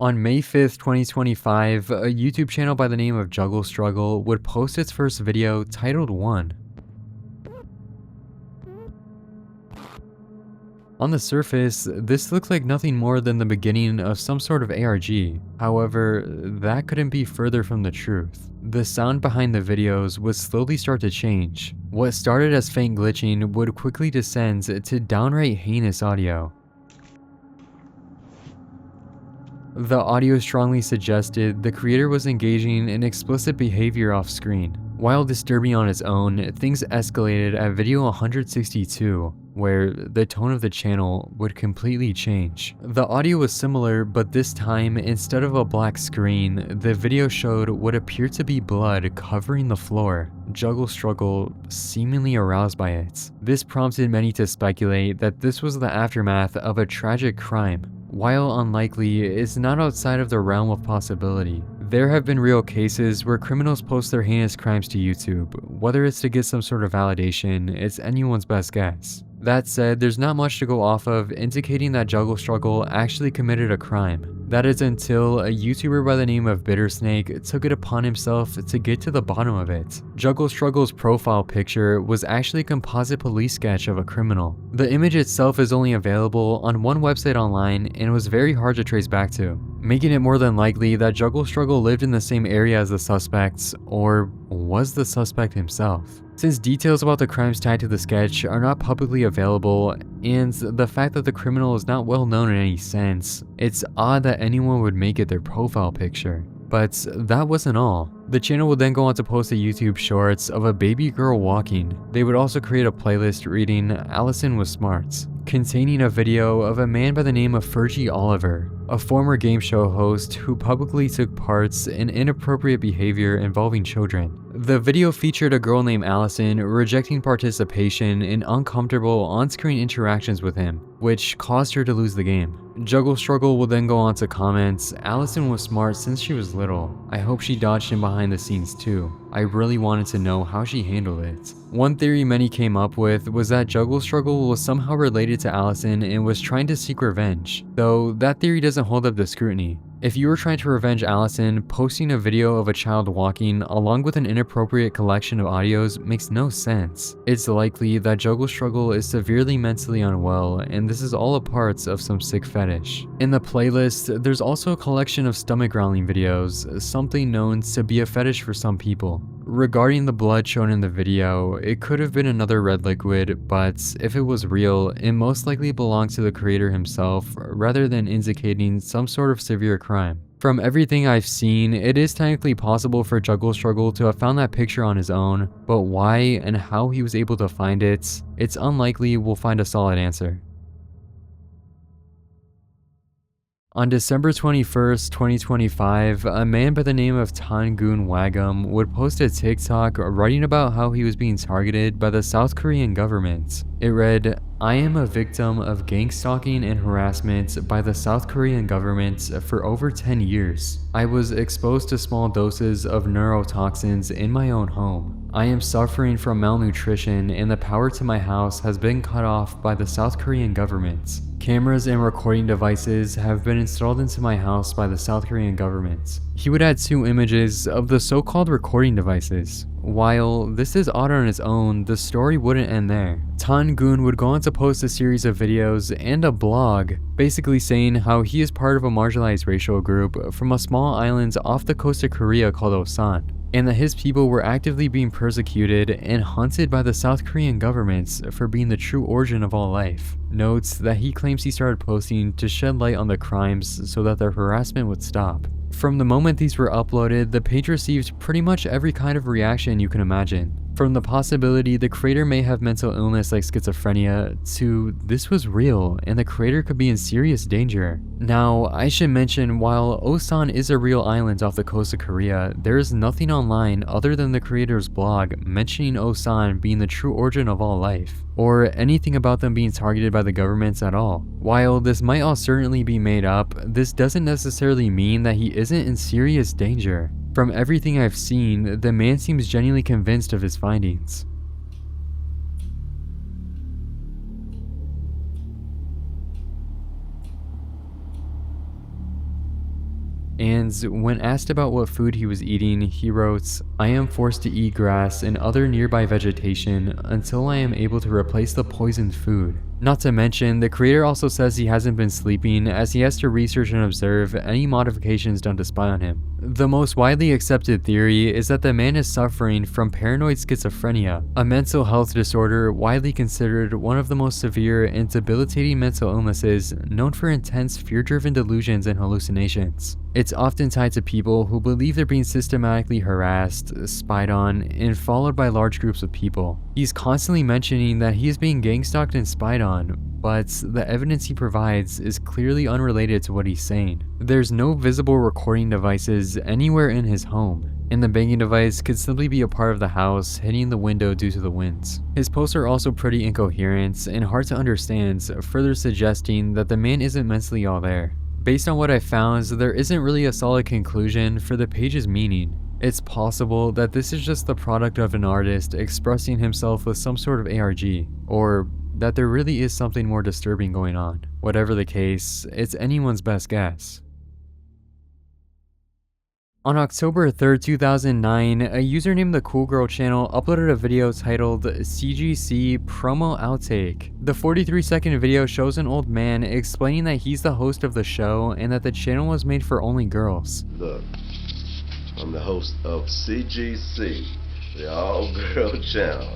On May 5th, 2025, a YouTube channel by the name of Juggle Struggle would post its first video titled 1. On the surface, this looked like nothing more than the beginning of some sort of ARG. However, that couldn't be further from the truth. The sound behind the videos would slowly start to change. What started as faint glitching would quickly descend to downright heinous audio. The audio strongly suggested the creator was engaging in explicit behavior off screen. While disturbing on its own, things escalated at video 162, where the tone of the channel would completely change. The audio was similar, but this time, instead of a black screen, the video showed what appeared to be blood covering the floor. Juggle Struggle seemingly aroused by it. This prompted many to speculate that this was the aftermath of a tragic crime. While unlikely, it's not outside of the realm of possibility. There have been real cases where criminals post their heinous crimes to YouTube. Whether it's to get some sort of validation, it's anyone's best guess. That said, there's not much to go off of indicating that Juggle Struggle actually committed a crime. That is until a YouTuber by the name of Bittersnake took it upon himself to get to the bottom of it. Juggle Struggle's profile picture was actually a composite police sketch of a criminal. The image itself is only available on one website online and was very hard to trace back to, making it more than likely that Juggle Struggle lived in the same area as the suspects, or was the suspect himself. Since details about the crimes tied to the sketch are not publicly available, and the fact that the criminal is not well known in any sense, it's odd that anyone would make it their profile picture. But that wasn't all. The channel would then go on to post a YouTube shorts of a baby girl walking. They would also create a playlist reading "Allison was smart," containing a video of a man by the name of Fergie Oliver, a former game show host who publicly took parts in inappropriate behavior involving children. The video featured a girl named Allison rejecting participation in uncomfortable on-screen interactions with him, which caused her to lose the game. Juggle Struggle will then go on to comment, "Allison was smart since she was little. I hope she dodged him behind the scenes too. I really wanted to know how she handled it." One theory many came up with was that Juggle Struggle was somehow related to Allison and was trying to seek revenge, though that theory doesn't hold up to scrutiny. If you were trying to revenge Allison, posting a video of a child walking along with an inappropriate collection of audios makes no sense. It's likely that Juggle Struggle is severely mentally unwell, and this is all a part of some sick fetish. In the playlist, there's also a collection of stomach growling videos, something known to be a fetish for some people. Regarding the blood shown in the video, it could have been another red liquid, but if it was real, it most likely belonged to the creator himself rather than indicating some sort of severe crime. From everything I've seen, it is technically possible for Juggle Struggle to have found that picture on his own, but why and how he was able to find it, it's unlikely we'll find a solid answer. On December 21st, 2025, a man by the name of Tanun Wagum would post a TikTok writing about how he was being targeted by the South Korean government. It read, "I am a victim of gang stalking and harassment by the South Korean government for over 10 years. I was exposed to small doses of neurotoxins in my own home. I am suffering from malnutrition and the power to my house has been cut off by the South Korean government. Cameras and recording devices have been installed into my house by the South Korean government." He would add 2 images of the so-called recording devices. While this is odd on its own, the story wouldn't end there. Tanun would go on to post a series of videos and a blog, basically saying how he is part of a marginalized racial group from a small island off the coast of Korea called Osan, and that his people were actively being persecuted and hunted by the South Korean government for being the true origin of all life. Notes that he claims he started posting to shed light on the crimes so that their harassment would stop. From the moment these were uploaded, the page received pretty much every kind of reaction you can imagine. From the possibility the creator may have mental illness like schizophrenia, to this was real and the creator could be in serious danger. Now, I should mention, while Osan is a real island off the coast of Korea, there is nothing online other than the creator's blog mentioning Osan being the true origin of all life, or anything about them being targeted by the governments at all. While this might all certainly be made up, this doesn't necessarily mean that he isn't in serious danger. From everything I've seen, the man seems genuinely convinced of his findings. And when asked about what food he was eating, he wrote, "I am forced to eat grass and other nearby vegetation until I am able to replace the poisoned food." Not to mention, the creator also says he hasn't been sleeping as he has to research and observe any modifications done to spy on him. The most widely accepted theory is that the man is suffering from paranoid schizophrenia, a mental health disorder widely considered one of the most severe and debilitating mental illnesses, known for intense fear-driven delusions and hallucinations. It's often tied to people who believe they're being systematically harassed, spied on, and followed by large groups of people. He's constantly mentioning that he is being gang-stalked and spied on, but the evidence he provides is clearly unrelated to what he's saying. There's no visible recording devices anywhere in his home, and the banging device could simply be a part of the house hitting the window due to the winds. His posts are also pretty incoherent and hard to understand, further suggesting that the man isn't mentally all there. Based on what I found, there isn't really a solid conclusion for the page's meaning. It's possible that this is just the product of an artist expressing himself with some sort of ARG, or that there really is something more disturbing going on. Whatever the case, it's anyone's best guess. On October 3rd, 2009, a user named The Cool Girl channel uploaded a video titled CGC Promo Outtake. The 43-second video shows an old man explaining that he's the host of the show and that the channel was made for only girls. Look, I'm the host of CGC, the all-girl channel.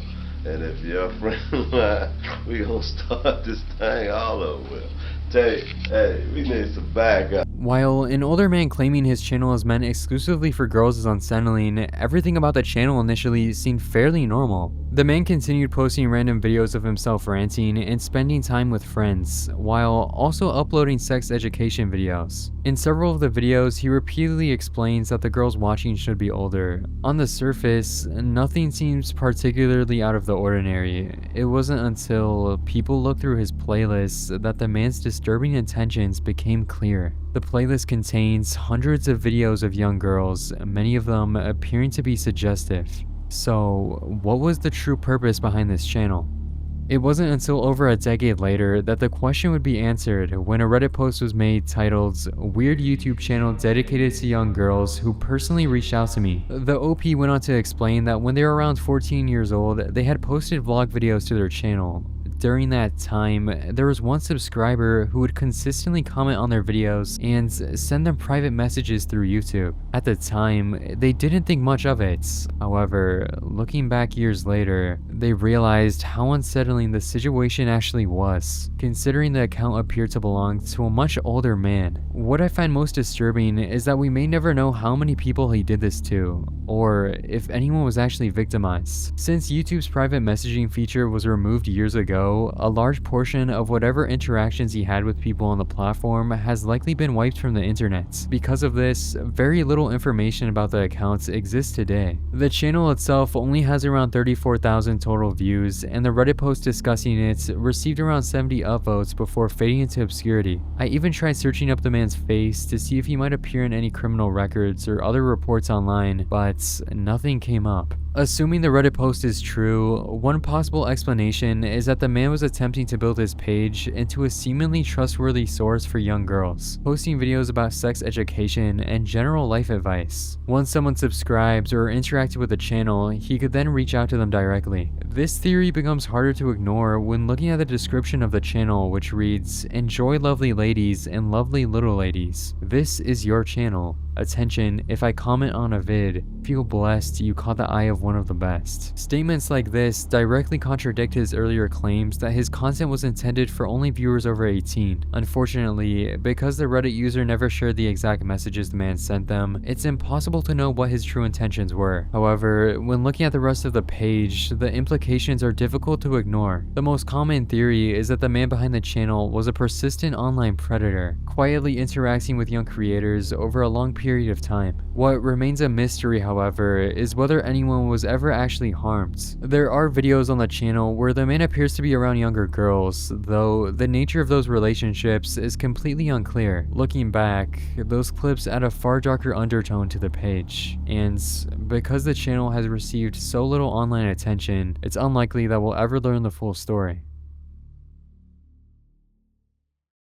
And if you're a friend of mine, we gonna start this thing all over with. Hey, we need some backup. While an older man claiming his channel is meant exclusively for girls is unsettling, everything about the channel initially seemed fairly normal. The man continued posting random videos of himself ranting and spending time with friends, while also uploading sex education videos. In several of the videos, he repeatedly explains that the girls watching should be older. On the surface, nothing seems particularly out of the ordinary. It wasn't until people looked through his playlists that the man's disturbing intentions became clear. The playlist contains hundreds of videos of young girls, many of them appearing to be suggestive. So, what was the true purpose behind this channel? It wasn't until over a decade later that the question would be answered when a Reddit post was made titled "Weird YouTube Channel Dedicated to Young Girls Who Personally Reached Out to Me." The OP went on to explain that when they were around 14 years old, they had posted vlog videos to their channel. During that time, there was one subscriber who would consistently comment on their videos and send them private messages through YouTube. At the time, they didn't think much of it. However, looking back years later, they realized how unsettling the situation actually was, considering the account appeared to belong to a much older man. What I find most disturbing is that we may never know how many people he did this to, or if anyone was actually victimized. Since YouTube's private messaging feature was removed years ago, a large portion of whatever interactions he had with people on the platform has likely been wiped from the internet. Because of this, very little information about the accounts exists today. The channel itself only has around 34,000 total views, and the Reddit post discussing it received around 70 upvotes before fading into obscurity. I even tried searching up the man's face to see if he might appear in any criminal records or other reports online, but nothing came up. Assuming the Reddit post is true, one possible explanation is that the man was attempting to build his page into a seemingly trustworthy source for young girls, posting videos about sex education and general life advice. Once someone subscribes or interacted with the channel, he could then reach out to them directly. This theory becomes harder to ignore when looking at the description of the channel, which reads, "Enjoy lovely ladies and lovely little ladies. This is your channel. Attention, if I comment on a vid, feel blessed you caught the eye of one of the best." Statements like this directly contradict his earlier claims that his content was intended for only viewers over 18. Unfortunately, because the Reddit user never shared the exact messages the man sent them, it's impossible to know what his true intentions were. However, when looking at the rest of the page, the implications are difficult to ignore. The most common theory is that the man behind the channel was a persistent online predator, quietly interacting with young creators over a long period of time. What remains a mystery, however, is whether anyone was ever actually harmed. There are videos on the channel where the man appears to be around younger girls, though the nature of those relationships is completely unclear. Looking back, those clips add a far darker undertone to the page, and because the channel has received so little online attention, it's unlikely that we'll ever learn the full story.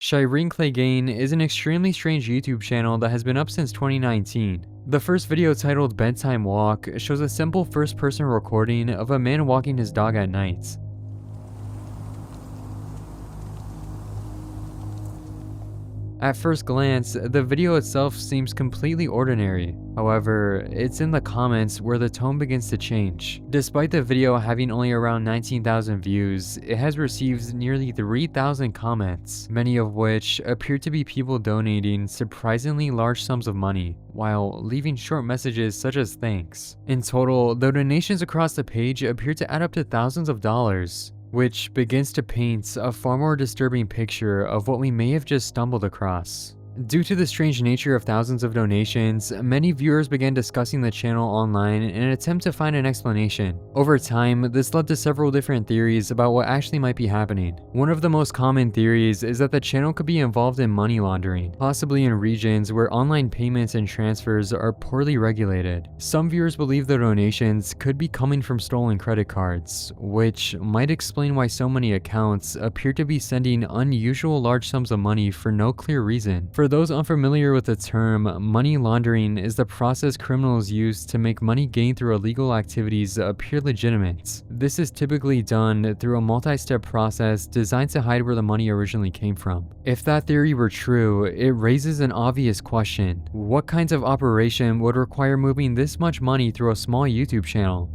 Shireen Clegane is an extremely strange YouTube channel that has been up since 2019. The first video, titled Bedtime Walk, shows a simple first-person recording of a man walking his dog at night. At first glance, the video itself seems completely ordinary. However, it's in the comments where the tone begins to change. Despite the video having only around 19,000 views, it has received nearly 3,000 comments, many of which appear to be people donating surprisingly large sums of money, while leaving short messages such as thanks. In total, the donations across the page appear to add up to thousands of dollars, which begins to paint a far more disturbing picture of what we may have just stumbled across. Due to the strange nature of thousands of donations, many viewers began discussing the channel online in an attempt to find an explanation. Over time, this led to several different theories about what actually might be happening. One of the most common theories is that the channel could be involved in money laundering, possibly in regions where online payments and transfers are poorly regulated. Some viewers believe the donations could be coming from stolen credit cards, which might explain why so many accounts appear to be sending unusual large sums of money for no clear reason. For those unfamiliar with the term, money laundering is the process criminals use to make money gained through illegal activities appear legitimate. This is typically done through a multi-step process designed to hide where the money originally came from. If that theory were true, it raises an obvious question. What kinds of operation would require moving this much money through a small YouTube channel?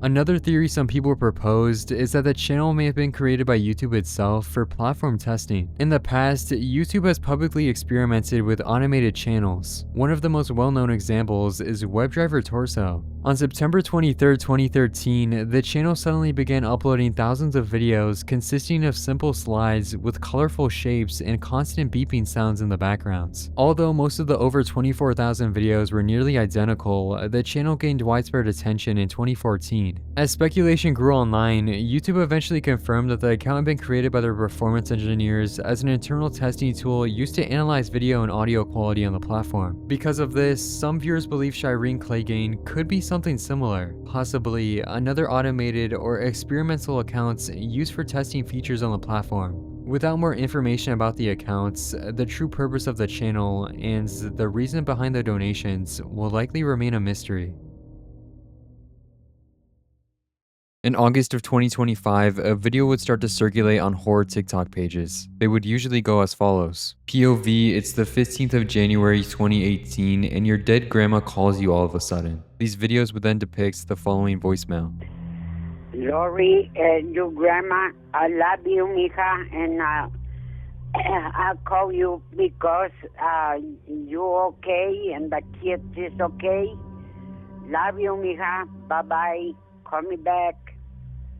Another theory some people proposed is that the channel may have been created by YouTube itself for platform testing. In the past, YouTube has publicly experimented with automated channels. One of the most well-known examples is WebDriver Torso. On September 23, 2013, the channel suddenly began uploading thousands of videos consisting of simple slides with colorful shapes and constant beeping sounds in the background. Although most of the over 24,000 videos were nearly identical, the channel gained widespread attention in 2014. As speculation grew online, YouTube eventually confirmed that the account had been created by their performance engineers as an internal testing tool used to analyze video and audio quality on the platform. Because of this, some viewers believe Shireen Clegane could be something similar, possibly another automated or experimental account used for testing features on the platform. Without more information about the accounts, the true purpose of the channel and the reason behind the donations will likely remain a mystery. In August of 2025, a video would start to circulate on horror TikTok pages. They would usually go as follows. POV, it's the 15th of January 2018 and your dead grandma calls you all of a sudden. These videos would then depict the following voicemail. Lori, your grandma, I love you, mija, and I'll call you because you're okay and the kid is okay. Love you, mija. Bye-bye. Call me back.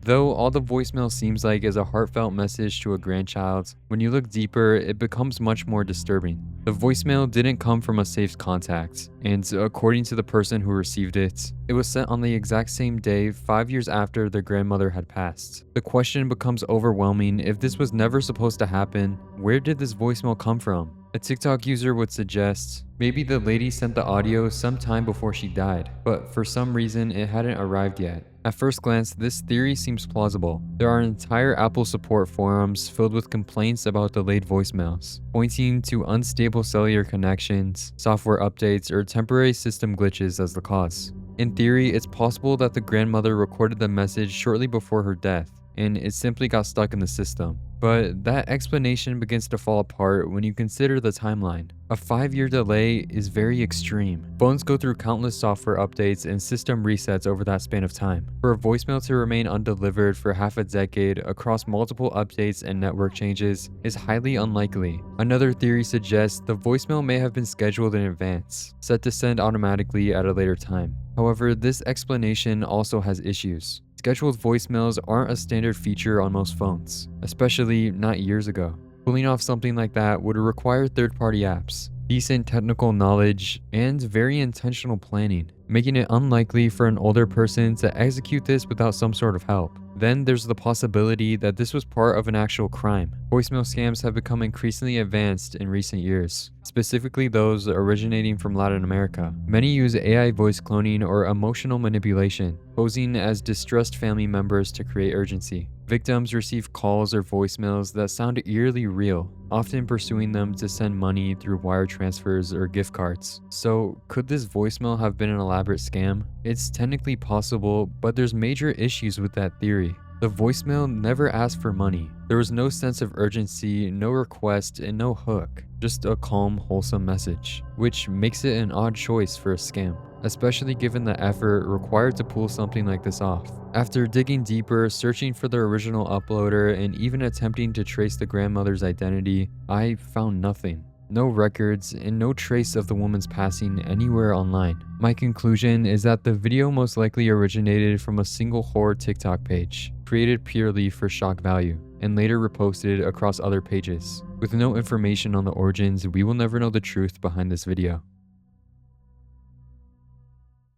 Though all the voicemail seems like is a heartfelt message to a grandchild, when you look deeper, it becomes much more disturbing. The voicemail didn't come from a safe contact, and according to the person who received it, it was sent on the exact same day 5 years after their grandmother had passed. The question becomes overwhelming. If this was never supposed to happen, where did this voicemail come from? A TikTok user would suggest, maybe the lady sent the audio sometime before she died, but for some reason it hadn't arrived yet. At first glance, this theory seems plausible. There are entire Apple support forums filled with complaints about delayed voicemails, pointing to unstable cellular connections, software updates, or temporary system glitches as the cause. In theory, it's possible that the grandmother recorded the message shortly before her death, and it simply got stuck in the system. But that explanation begins to fall apart when you consider the timeline. A 5-year delay is very extreme. Phones go through countless software updates and system resets over that span of time. For a voicemail to remain undelivered for half a decade across multiple updates and network changes is highly unlikely. Another theory suggests the voicemail may have been scheduled in advance, set to send automatically at a later time. However, this explanation also has issues. Scheduled voicemails aren't a standard feature on most phones, especially not years ago. Pulling off something like that would require third-party apps, decent technical knowledge, and very intentional planning, making it unlikely for an older person to execute this without some sort of help. Then there's the possibility that this was part of an actual crime. Voicemail scams have become increasingly advanced in recent years, specifically those originating from Latin America. Many use AI voice cloning or emotional manipulation, posing as distressed family members to create urgency. Victims receive calls or voicemails that sound eerily real, often pursuing them to send money through wire transfers or gift cards. So, could this voicemail have been an elaborate scam? It's technically possible, but there's major issues with that theory. The voicemail never asked for money. There was no sense of urgency, no request, and no hook. Just a calm, wholesome message, which makes it an odd choice for a scam, especially given the effort required to pull something like this off. After digging deeper, searching for the original uploader, and even attempting to trace the grandmother's identity, I found nothing. No records, and no trace of the woman's passing anywhere online. My conclusion is that the video most likely originated from a single horror TikTok page, created purely for shock value, and later reposted across other pages. With no information on the origins, we will never know the truth behind this video.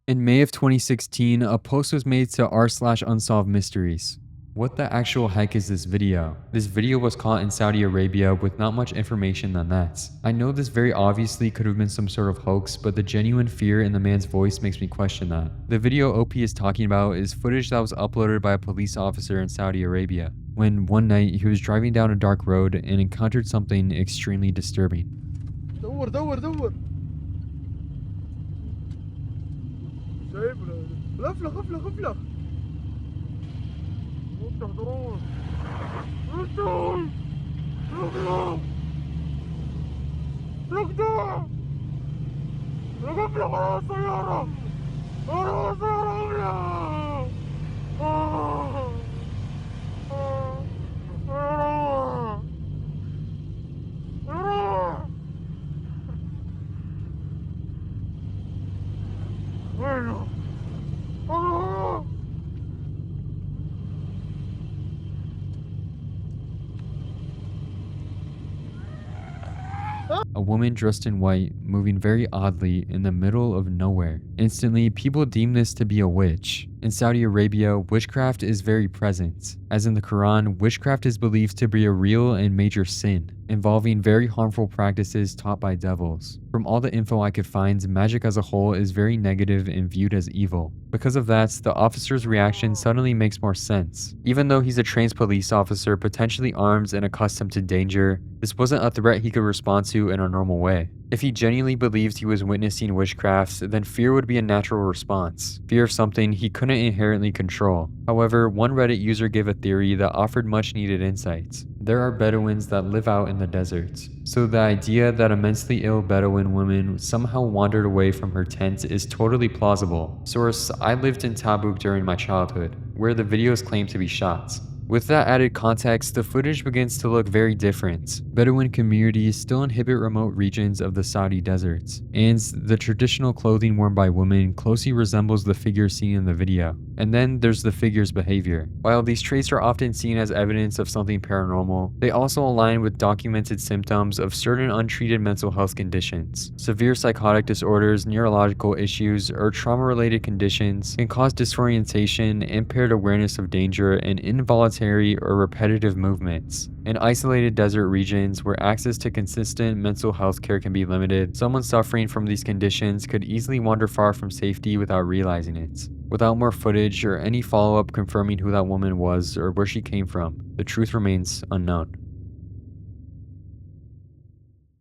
In May of 2016, a post was made to r/unsolved mysteries. What the actual heck is this video? This video was caught in Saudi Arabia with not much information than that. I know this very obviously could have been some sort of hoax, but the genuine fear in the man's voice makes me question that. The video OP is talking about is footage that was uploaded by a police officer in Saudi Arabia, when one night he was driving down a dark road and encountered something extremely disturbing. دور دور دور شايف غفلة غفلة غفلة افتح ضرور افتح افتح افتح غفلة ورا السيارة ورا السيارة A woman dressed in white, moving very oddly in the middle of nowhere. Instantly, people deem this to be a witch. In Saudi Arabia, witchcraft is very present. As in the Quran, witchcraft is believed to be a real and major sin, involving very harmful practices taught by devils. From all the info I could find, magic as a whole is very negative and viewed as evil. Because of that, the officer's reaction suddenly makes more sense. Even though he's a trained police officer, potentially armed and accustomed to danger, this wasn't a threat he could respond to in a normal way. If he genuinely believed he was witnessing witchcraft, then fear would be a natural response. Fear of something he couldn't inherently control. However, one Reddit user gave a theory that offered much needed insights. There are Bedouins that live out in the deserts, so the idea that a mentally ill Bedouin woman somehow wandered away from her tent is totally plausible. Source: I lived in Tabuk during my childhood, where the videos claim to be shot. With that added context, the footage begins to look very different. Bedouin communities still inhabit remote regions of the Saudi deserts, and the traditional clothing worn by women closely resembles the figures seen in the video. And then there's the figure's behavior. While these traits are often seen as evidence of something paranormal, they also align with documented symptoms of certain untreated mental health conditions. Severe psychotic disorders, neurological issues, or trauma-related conditions can cause disorientation, impaired awareness of danger, and involuntary or repetitive movements. In isolated desert regions where access to consistent mental health care can be limited, someone suffering from these conditions could easily wander far from safety without realizing it. Without more footage or any follow-up confirming who that woman was or where she came from, the truth remains unknown.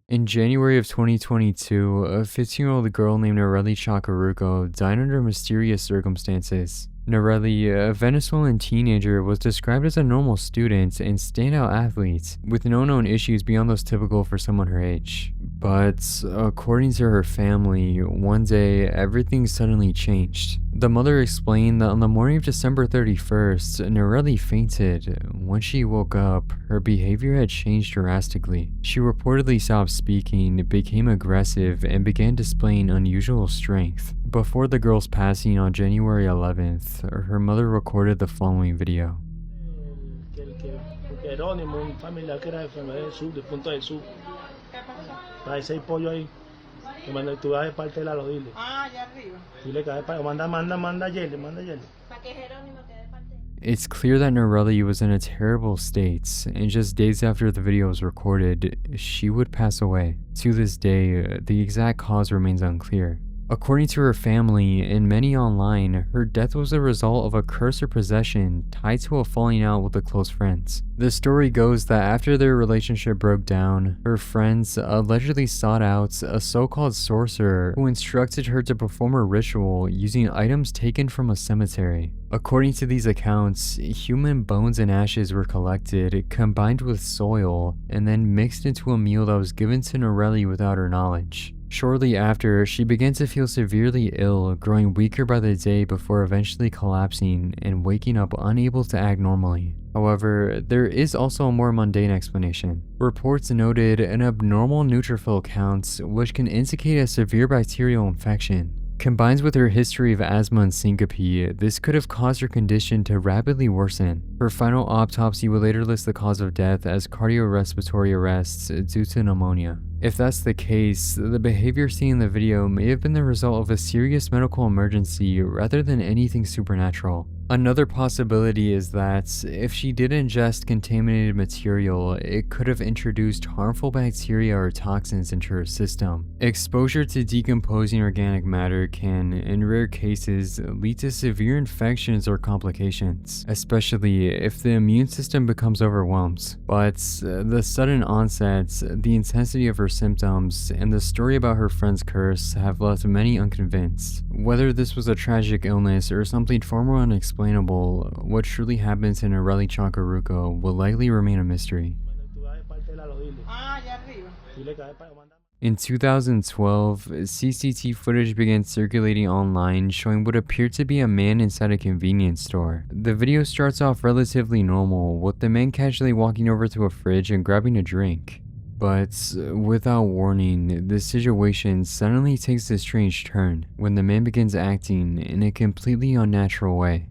In January of 2022, a 15-year-old girl named Narelli Shakarugo died under mysterious circumstances. Narelli, a Venezuelan teenager, was described as a normal student and standout athlete, with no known issues beyond those typical for someone her age. But according to her family, one day everything suddenly changed. The mother explained that on the morning of December 31st, Narelli fainted. When she woke up, her behavior had changed drastically. She reportedly stopped speaking, became aggressive, and began displaying unusual strength. Before the girl's passing on January 11th, her mother recorded the following video. Jerónimo, un familiar que era de enfermedad del sur, de Punta del Sur. Hay 6 pollos ahí. Que manda, tú vas de parte de la lo dile. Ah, allá arriba. Dile que va de parte. Manda Yele. Para que Jerónimo te dé parte. It's clear that Narelli was in a terrible state, and just days after the video was recorded, she would pass away. To this day, the exact cause remains unclear. According to her family and many online, her death was a result of a curse or possession tied to a falling out with a close friends. The story goes that after their relationship broke down, her friends allegedly sought out a so-called sorcerer who instructed her to perform a ritual using items taken from a cemetery. According to these accounts, human bones and ashes were collected, combined with soil, and then mixed into a meal that was given to Narelli without her knowledge. Shortly after, she began to feel severely ill, growing weaker by the day before eventually collapsing and waking up unable to act normally. However, there is also a more mundane explanation. Reports noted an abnormal neutrophil count, which can indicate a severe bacterial infection. Combined with her history of asthma and syncope, this could have caused her condition to rapidly worsen. Her final autopsy would later list the cause of death as cardiorespiratory arrest due to pneumonia. If that's the case, the behavior seen in the video may have been the result of a serious medical emergency rather than anything supernatural. Another possibility is that if she did ingest contaminated material, it could have introduced harmful bacteria or toxins into her system. Exposure to decomposing organic matter can, in rare cases, lead to severe infections or complications, especially if the immune system becomes overwhelmed. But the sudden onset, the intensity of her symptoms, and the story about her friend's curse have left many unconvinced. Whether this was a tragic illness or something far more unexplainable, what truly happened to Narelli Shakarugo will likely remain a mystery. In 2012, CCTV footage began circulating online showing what appeared to be a man inside a convenience store. The video starts off relatively normal, with the man casually walking over to a fridge and grabbing a drink. But without warning, the situation suddenly takes a strange turn when the man begins acting in a completely unnatural way.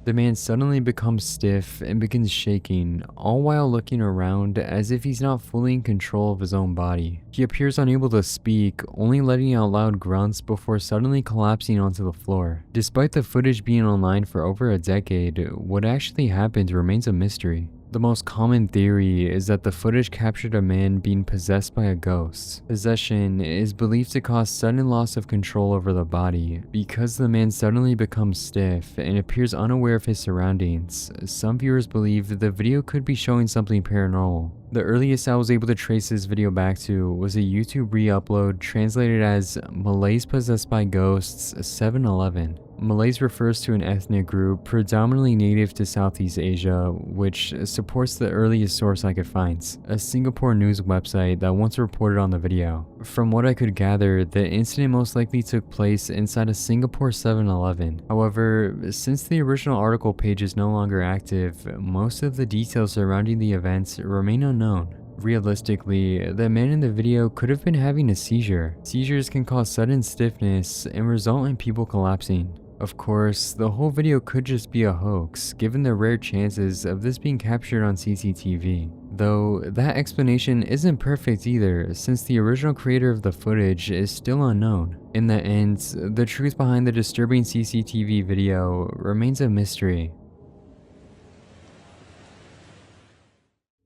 The man suddenly becomes stiff and begins shaking, all while looking around as if he's not fully in control of his own body. He appears unable to speak, only letting out loud grunts before suddenly collapsing onto the floor. Despite the footage being online for over a decade, what actually happened remains a mystery. The most common theory is that the footage captured a man being possessed by a ghost. Possession is believed to cause sudden loss of control over the body. Because the man suddenly becomes stiff and appears unaware of his surroundings, some viewers believe the video could be showing something paranormal. The earliest I was able to trace this video back to was a YouTube re-upload translated as Malays Possessed by Ghosts 7-11. Malays refers to an ethnic group predominantly native to Southeast Asia, which supports the earliest source I could find, a Singapore news website that once reported on the video. From what I could gather, the incident most likely took place inside a Singapore 7-Eleven. However, since the original article page is no longer active, most of the details surrounding the events remain unknown. Realistically, the man in the video could have been having a seizure. Seizures can cause sudden stiffness and result in people collapsing. Of course, the whole video could just be a hoax, given the rare chances of this being captured on CCTV. Though, that explanation isn't perfect either, since the original creator of the footage is still unknown. In the end, the truth behind the disturbing CCTV video remains a mystery.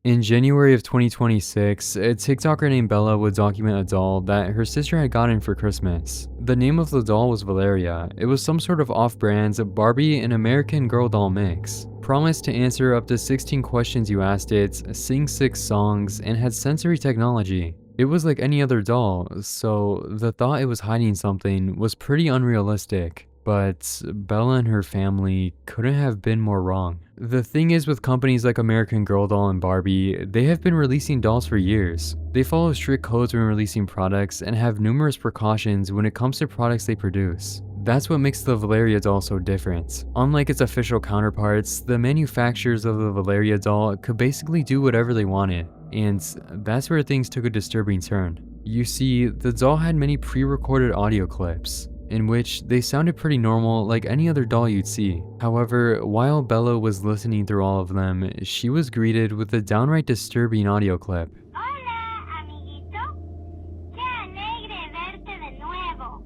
In January of 2026, a TikToker named Bella would document a doll that her sister had gotten for Christmas. The name of the doll was Valyria. It was some sort of off-brand Barbie and American Girl doll mix. Promised to answer up to 16 questions you asked it, sing 6 songs, and had sensory technology. It was like any other doll, so the thought it was hiding something was pretty unrealistic. But Bella and her family couldn't have been more wrong. The thing is with companies like American Girl Doll and Barbie, they have been releasing dolls for years. They follow strict codes when releasing products and have numerous precautions when it comes to products they produce. That's what makes the Valyria doll so different. Unlike its official counterparts, the manufacturers of the Valyria doll could basically do whatever they wanted, and that's where things took a disturbing turn. You see, the doll had many pre-recorded audio clips, in which they sounded pretty normal like any other doll you'd see. However, while Bella was listening through all of them, she was greeted with a downright disturbing audio clip. Hola, amiguito. Qué alegre verte de nuevo.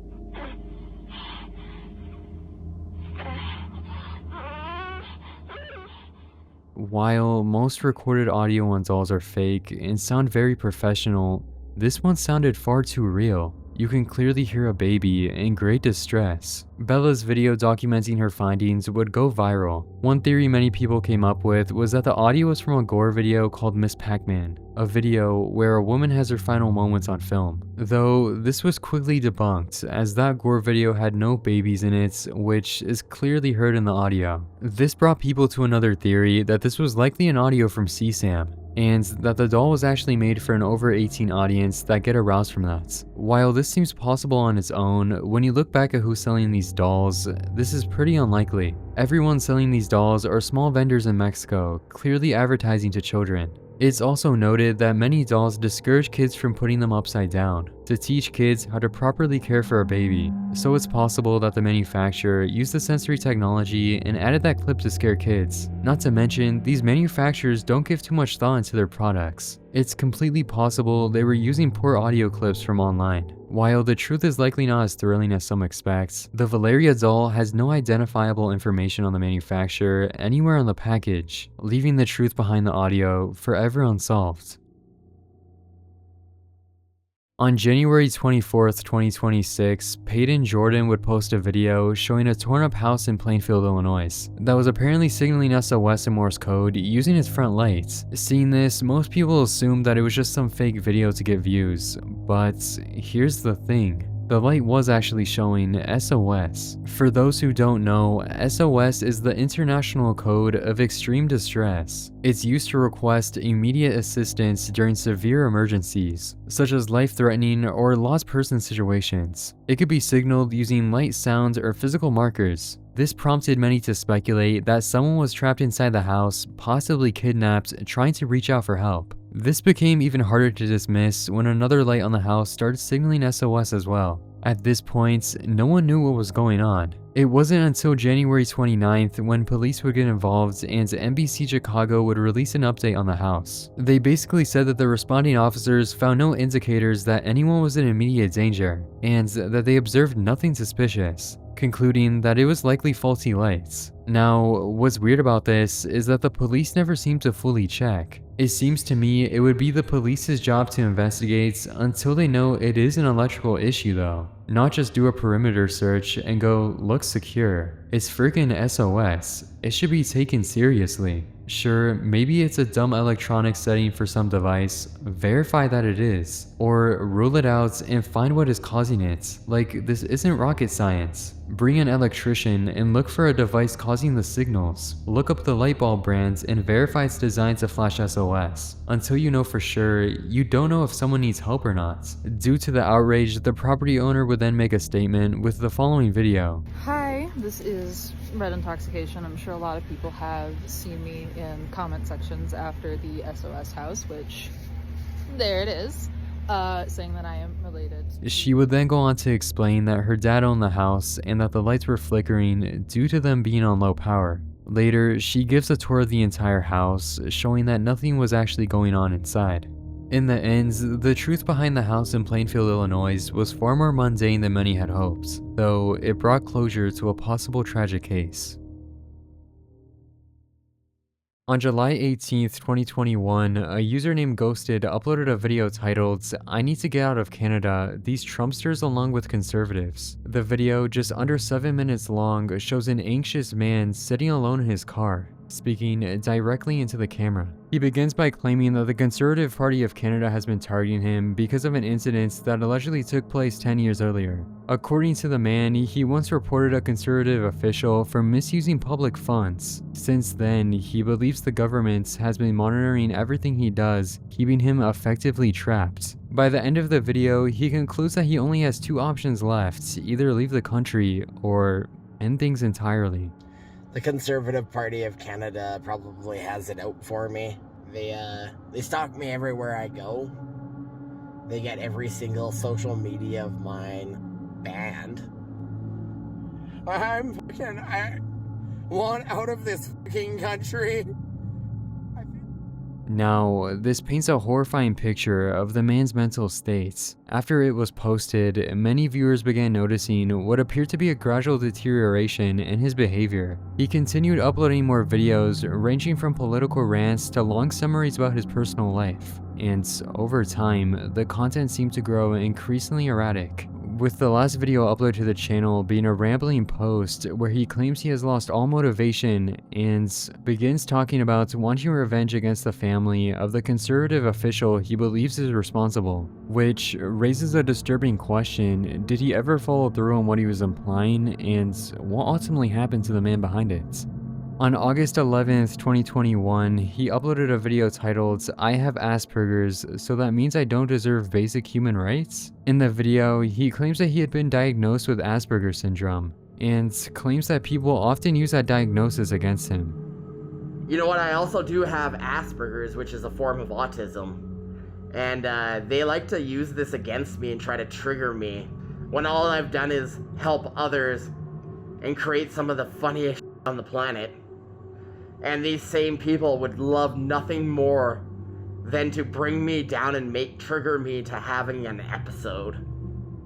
While most recorded audio on dolls are fake and sound very professional, this one sounded far too real. You can clearly hear a baby in great distress. Bella's video documenting her findings would go viral. One theory many people came up with was that the audio was from a gore video called Miss Pac-Man, a video where a woman has her final moments on film. Though this was quickly debunked, as that gore video had no babies in it, which is clearly heard in the audio. This brought people to another theory that this was likely an audio from CSAM, and that the doll was actually made for an over 18 audience that get aroused from that. While this seems possible on its own, when you look back at who's selling these dolls, this is pretty unlikely. Everyone selling these dolls are small vendors in Mexico, clearly advertising to children. It's also noted that many dolls discourage kids from putting them upside down, to teach kids how to properly care for a baby. So it's possible that the manufacturer used the sensory technology and added that clip to scare kids. Not to mention, these manufacturers don't give too much thought into their products. It's completely possible they were using poor audio clips from online. While the truth is likely not as thrilling as some expect, the Valyria doll has no identifiable information on the manufacturer anywhere on the package, leaving the truth behind the audio forever unsolved. On January 24th, 2026, Peyton Jordan would post a video showing a torn up house in Plainfield, Illinois, that was apparently signaling SOS in Morse code using its front lights. Seeing this, most people assumed that it was just some fake video to get views, but here's the thing. The light was actually showing SOS. For those who don't know, SOS is the international code of extreme distress. It's used to request immediate assistance during severe emergencies, such as life-threatening or lost person situations. It could be signaled using light, sound, or physical markers. This prompted many to speculate that someone was trapped inside the house, possibly kidnapped, trying to reach out for help. This became even harder to dismiss when another light on the house started signaling SOS as well. At this point, no one knew what was going on. It wasn't until January 29th when police would get involved and NBC Chicago would release an update on the house. They basically said that the responding officers found no indicators that anyone was in immediate danger, and that they observed nothing suspicious, concluding that it was likely faulty lights. Now, what's weird about this is that the police never seemed to fully check. It seems to me it would be the police's job to investigate until they know it is an electrical issue though. Not just do a perimeter search and go, looks secure. It's freaking SOS. It should be taken seriously. Sure, maybe it's a dumb electronic setting for some device, verify that it is, or rule it out and find what is causing it. Like, this isn't rocket science. Bring an electrician and look for a device causing the signals. Look up the light bulb brand and verify its design to flash SOS. Until you know for sure, you don't know if someone needs help or not. Due to the outrage, the property owner would then make a statement with the following video. Hi, this is Red Intoxication. I'm sure a lot of people have seen me in comment sections after the SOS house, which, there it is, saying that I am related. She would then go on to explain that her dad owned the house and that the lights were flickering due to them being on low power. Later, she gives a tour of the entire house, showing that nothing was actually going on inside. In the end, the truth behind the house in Plainfield, Illinois was far more mundane than many had hoped, though it brought closure to a possible tragic case. On July 18th, 2021, a user named Ghosted uploaded a video titled, "I need to get out of Canada, these Trumpsters along with conservatives." The video, just under 7 minutes long, shows an anxious man sitting alone in his car. speaking directly into the camera. He begins by claiming that the Conservative Party of Canada has been targeting him because of an incident that allegedly took place 10 years earlier. According to the man, he once reported a Conservative official for misusing public funds. Since then, he believes the government has been monitoring everything he does, keeping him effectively trapped. By the end of the video, he concludes that he only has two options left: either leave the country or end things entirely. The Conservative Party of Canada probably has it out for me. They stalk me everywhere I go. They get every single social media of mine banned. I want out of this fucking country. Now, this paints a horrifying picture of the man's mental state. After it was posted, many viewers began noticing what appeared to be a gradual deterioration in his behavior. He continued uploading more videos, ranging from political rants to long summaries about his personal life. And over time, the content seemed to grow increasingly erratic, with the last video uploaded to the channel being a rambling post where he claims he has lost all motivation and begins talking about wanting revenge against the family of the Conservative official he believes is responsible, which raises a disturbing question: did he ever follow through on what he was implying, and what ultimately happened to the man behind it? On August 11th, 2021, he uploaded a video titled, "I have Asperger's, so that means I don't deserve basic human rights?" In the video, he claims that he had been diagnosed with Asperger's syndrome, and claims that people often use that diagnosis against him. You know what, I also do have Asperger's, which is a form of autism. And they like to use this against me and try to trigger me, when all I've done is help others and create some of the funniest shit on the planet. And these same people would love nothing more than to bring me down and trigger me to having an episode.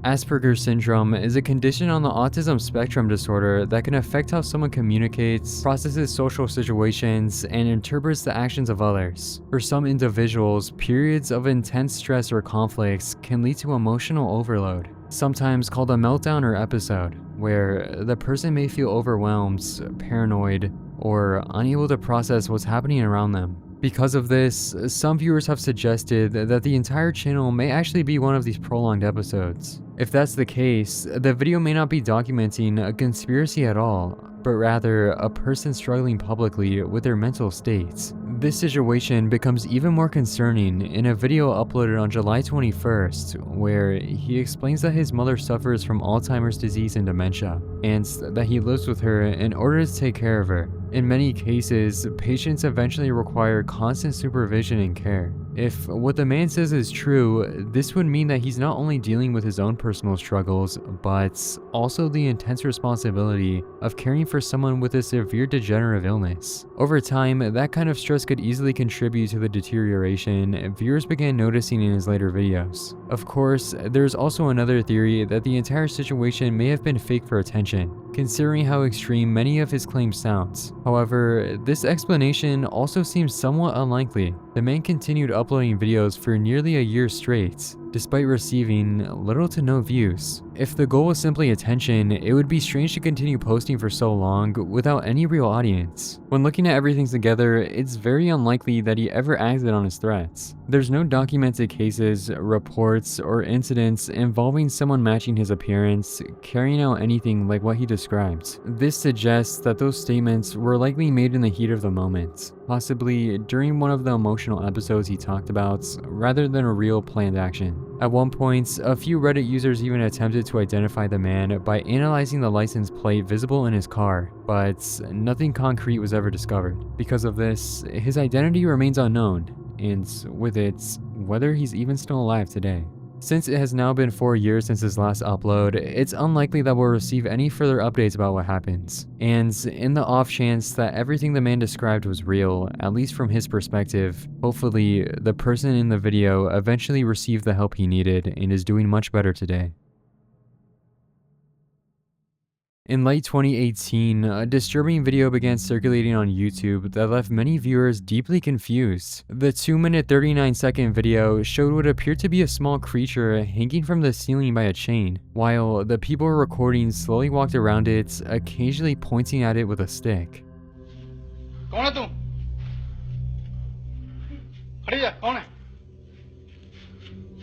Asperger's syndrome is a condition on the autism spectrum disorder that can affect how someone communicates, processes social situations, and interprets the actions of others. For some individuals, periods of intense stress or conflicts can lead to emotional overload, sometimes called a meltdown or episode, where the person may feel overwhelmed, paranoid, or unable to process what's happening around them. Because of this, some viewers have suggested that the entire channel may actually be one of these prolonged episodes. If that's the case, the video may not be documenting a conspiracy at all, but rather a person struggling publicly with their mental states. This situation becomes even more concerning in a video uploaded on July 21st, where he explains that his mother suffers from Alzheimer's disease and dementia, and that he lives with her in order to take care of her. In many cases, patients eventually require constant supervision and care. If what the man says is true, this would mean that he's not only dealing with his own personal struggles, but also the intense responsibility of caring for someone with a severe degenerative illness. Over time, that kind of stress could easily contribute to the deterioration viewers began noticing in his later videos. Of course, there's also another theory that the entire situation may have been fake for attention, considering how extreme many of his claims sound. However, this explanation also seems somewhat unlikely. The man continued uploading videos for nearly a year straight, despite receiving little to no views. If the goal was simply attention, it would be strange to continue posting for so long without any real audience. When looking at everything together, it's very unlikely that he ever acted on his threats. There's no documented cases, reports, or incidents involving someone matching his appearance, carrying out anything like what he described. This suggests that those statements were likely made in the heat of the moment, possibly during one of the emotional episodes he talked about, rather than a real planned action. At one point, a few Reddit users even attempted to identify the man by analyzing the license plate visible in his car, but nothing concrete was ever discovered. Because of this, his identity remains unknown, and with it, whether he's even still alive today. Since it has now been 4 years since his last upload, it's unlikely that we'll receive any further updates about what happens. And in the off chance that everything the man described was real, at least from his perspective, hopefully the person in the video eventually received the help he needed and is doing much better today. In late 2018, a disturbing video began circulating on YouTube that left many viewers deeply confused. The 2-minute 39-second video showed what appeared to be a small creature hanging from the ceiling by a chain, while the people recording slowly walked around it, occasionally pointing at it with a stick. कौन है तू? खड़ी है, कौन है?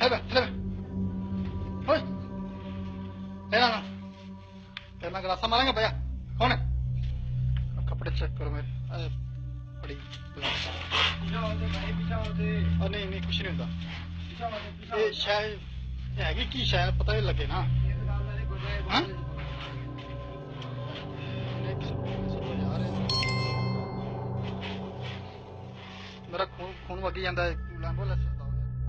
है बे, ओए, तेरा ना, तेरा गलासा मारेंगे भैया, कौन है? कपड़े चेक करो मेरे, अरे बड़ी नहीं नहीं कुछ नहीं होता ये शायद हैगी की शायद पता ही लगे ना हाँ मेरा खून वगी जाता है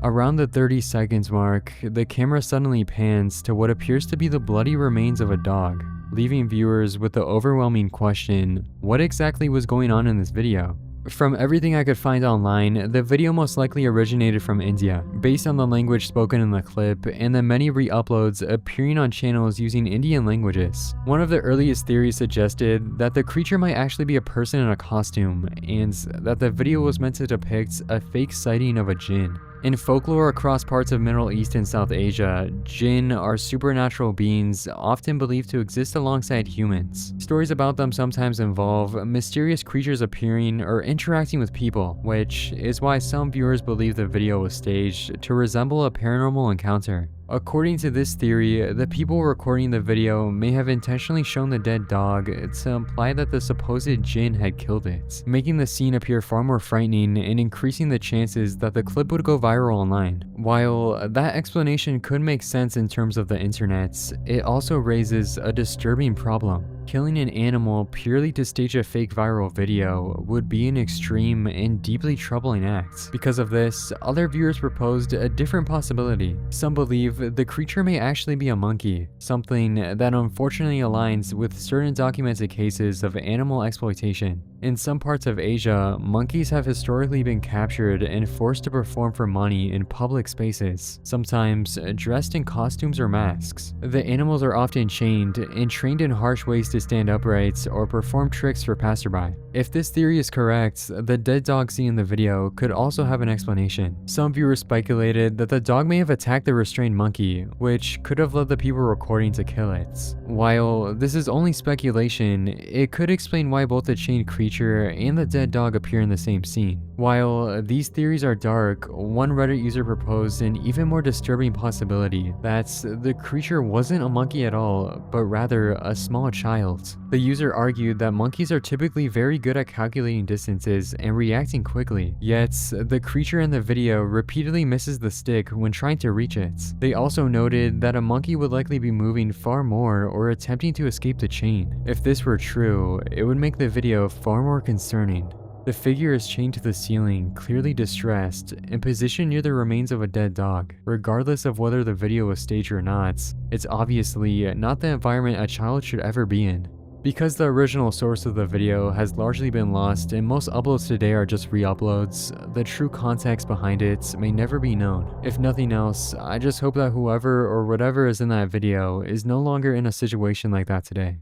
Around the 30 seconds mark, the camera suddenly pans to what appears to be the bloody remains of a dog, leaving viewers with the overwhelming question, what exactly was going on in this video? From everything I could find online, the video most likely originated from India, based on the language spoken in the clip and the many re-uploads appearing on channels using Indian languages. One of the earliest theories suggested that the creature might actually be a person in a costume, and that the video was meant to depict a fake sighting of a jinn. In folklore across parts of Middle East and South Asia, jinn are supernatural beings often believed to exist alongside humans. Stories about them sometimes involve mysterious creatures appearing or interacting with people, which is why some viewers believe the video was staged to resemble a paranormal encounter. According to this theory, the people recording the video may have intentionally shown the dead dog to imply that the supposed jinn had killed it, making the scene appear far more frightening and increasing the chances that the clip would go viral online. While that explanation could make sense in terms of the internet, it also raises a disturbing problem. Killing an animal purely to stage a fake viral video would be an extreme and deeply troubling act. Because of this, other viewers proposed a different possibility. Some believe the creature may actually be a monkey, something that unfortunately aligns with certain documented cases of animal exploitation. In some parts of Asia, monkeys have historically been captured and forced to perform for money in public spaces, sometimes dressed in costumes or masks. The animals are often chained and trained in harsh ways to stand upright or perform tricks for passerby. If this theory is correct, the dead dog seen in the video could also have an explanation. Some viewers speculated that the dog may have attacked the restrained monkey, which could have led the people recording to kill it. While this is only speculation, it could explain why both the chained creature and the dead dog appear in the same scene. While these theories are dark, one Reddit user proposed an even more disturbing possibility that the creature wasn't a monkey at all, but rather a small child. The user argued that monkeys are typically very good at calculating distances and reacting quickly, yet the creature in the video repeatedly misses the stick when trying to reach it. They also noted that a monkey would likely be moving far more or attempting to escape the chain. If this were true, it would make the video far more concerning. The figure is chained to the ceiling, clearly distressed, and positioned near the remains of a dead dog. Regardless of whether the video was staged or not, it's obviously not the environment a child should ever be in. Because the original source of the video has largely been lost and most uploads today are just re-uploads, the true context behind it may never be known. If nothing else, I just hope that whoever or whatever is in that video is no longer in a situation like that today.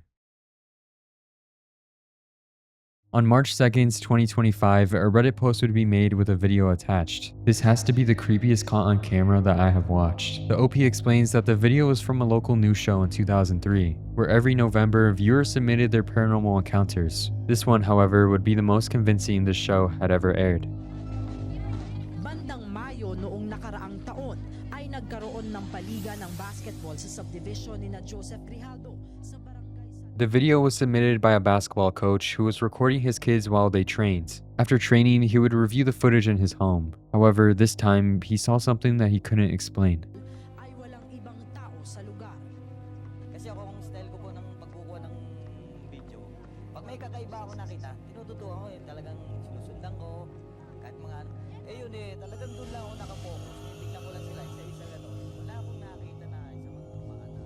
On March 2nd, 2025, a Reddit post would be made with a video attached. This has to be the creepiest caught on camera that I have watched. The OP explains that the video was from a local news show in 2003, where every November, viewers submitted their paranormal encounters. This one, however, would be the most convincing the show had ever aired. Bandang Mayo noong nakaraang taon ay nagkaroon ng paliga ng basketball sa subdivision ni Joseph Grijaldo sa barangay. The video was submitted by a basketball coach who was recording his kids while they trained. After training, he would review the footage in his home. However, this time, he saw something that he couldn't explain. Ay walang ibang tao sa lugar. Kasi ako kung style ko po ng pagkukuha ng video. Pag may kakaiba ako nakita, tinututuan ko talagang sinusundan ko. Kahit mga ano. Yun talagang doon lang ako nakapokus. Tingnan ko lang sila isa-isa gano'n. Wala akong nakita na isa magtumaan na.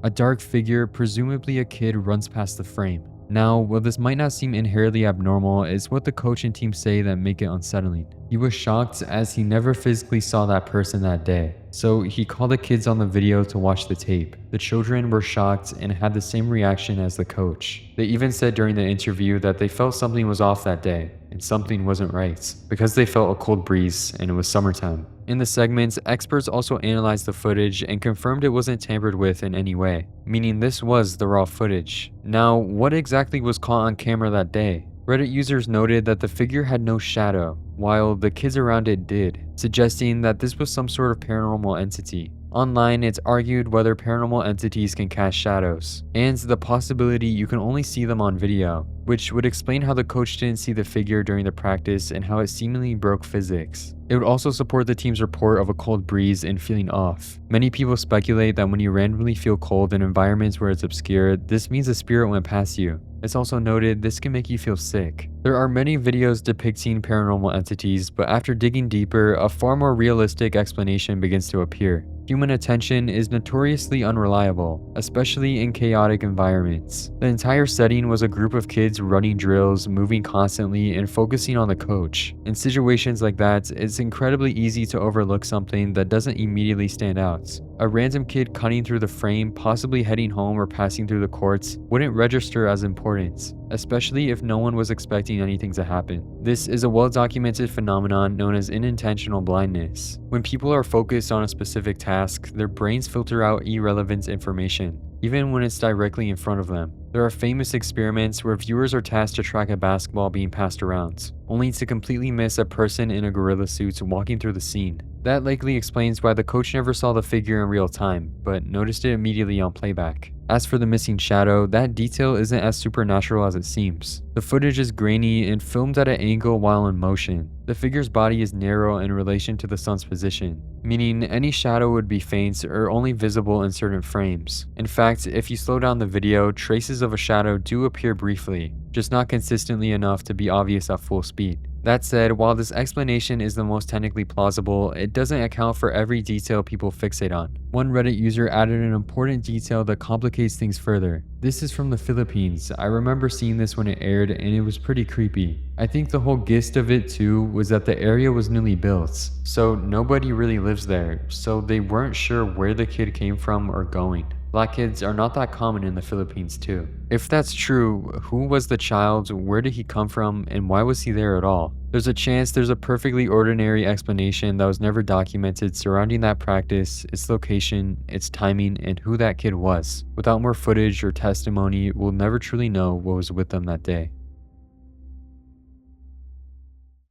A dark figure, presumably a kid, runs past the frame. Now, while this might not seem inherently abnormal, it's what the coach and team say that make it unsettling. He was shocked as he never physically saw that person that day, so he called the kids on the video to watch the tape. The children were shocked and had the same reaction as the coach. They even said during the interview that they felt something was off that day, and something wasn't right, because they felt a cold breeze and it was summertime. In the segments, experts also analyzed the footage and confirmed it wasn't tampered with in any way, meaning this was the raw footage. Now, what exactly was caught on camera that day? Reddit users noted that the figure had no shadow, while the kids around it did, suggesting that this was some sort of paranormal entity. Online, it's argued whether paranormal entities can cast shadows, and the possibility you can only see them on video, which would explain how the coach didn't see the figure during the practice and how it seemingly broke physics. It would also support the team's report of a cold breeze and feeling off. Many people speculate that when you randomly feel cold in environments where it's obscure, this means a spirit went past you. It's also noted this can make you feel sick. There are many videos depicting paranormal entities, but after digging deeper, a far more realistic explanation begins to appear. Human attention is notoriously unreliable, especially in chaotic environments. The entire setting was a group of kids running drills, moving constantly, and focusing on the coach. In situations like that, it's incredibly easy to overlook something that doesn't immediately stand out. A random kid cutting through the frame, possibly heading home or passing through the courts, wouldn't register as important, especially if no one was expecting anything to happen. This is a well-documented phenomenon known as unintentional blindness. When people are focused on a specific task, their brains filter out irrelevant information, even when it's directly in front of them. There are famous experiments where viewers are tasked to track a basketball being passed around, only to completely miss a person in a gorilla suit walking through the scene. That likely explains why the coach never saw the figure in real time, but noticed it immediately on playback. As for the missing shadow, that detail isn't as supernatural as it seems. The footage is grainy and filmed at an angle while in motion. The figure's body is narrow in relation to the sun's position, meaning any shadow would be faint or only visible in certain frames. In fact, if you slow down the video, traces of a shadow do appear briefly, just not consistently enough to be obvious at full speed. That said, while this explanation is the most technically plausible, it doesn't account for every detail people fixate on. One Reddit user added an important detail that complicates things further. This is from the Philippines. I remember seeing this when it aired and it was pretty creepy. I think the whole gist of it too was that the area was newly built, so nobody really lives there, so they weren't sure where the kid came from or going. Black kids are not that common in the Philippines too. If that's true, who was the child, where did he come from, and why was he there at all? There's a chance there's a perfectly ordinary explanation that was never documented surrounding that practice, its location, its timing, and who that kid was. Without more footage or testimony, we'll never truly know what was with them that day.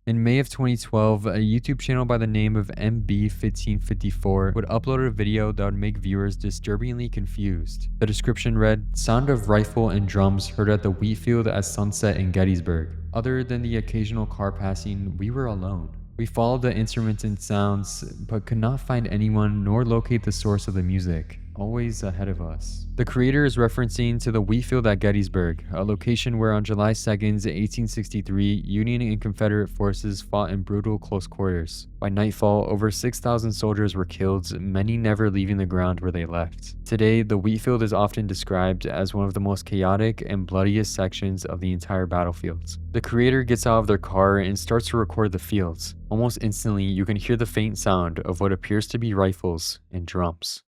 In May of 2012, a YouTube channel by the name of MB1554 would upload a video that would make viewers disturbingly confused. The description read, "Sound of rifle and drums heard at the wheat field at sunset in Gettysburg. Other than the occasional car passing, we were alone. We followed the intermittent sounds, but could not find anyone nor locate the source of the music. Always ahead of us." The creator is referencing to the wheat field at Gettysburg, a location where on July 2nd, 1863, Union and Confederate forces fought in brutal close quarters. By nightfall, over 6,000 soldiers were killed, many never leaving the ground where they left. Today, the wheat field is often described as one of the most chaotic and bloodiest sections of the entire battlefield. The creator gets out of their car and starts to record the fields. Almost instantly, you can hear the faint sound of what appears to be rifles and drums.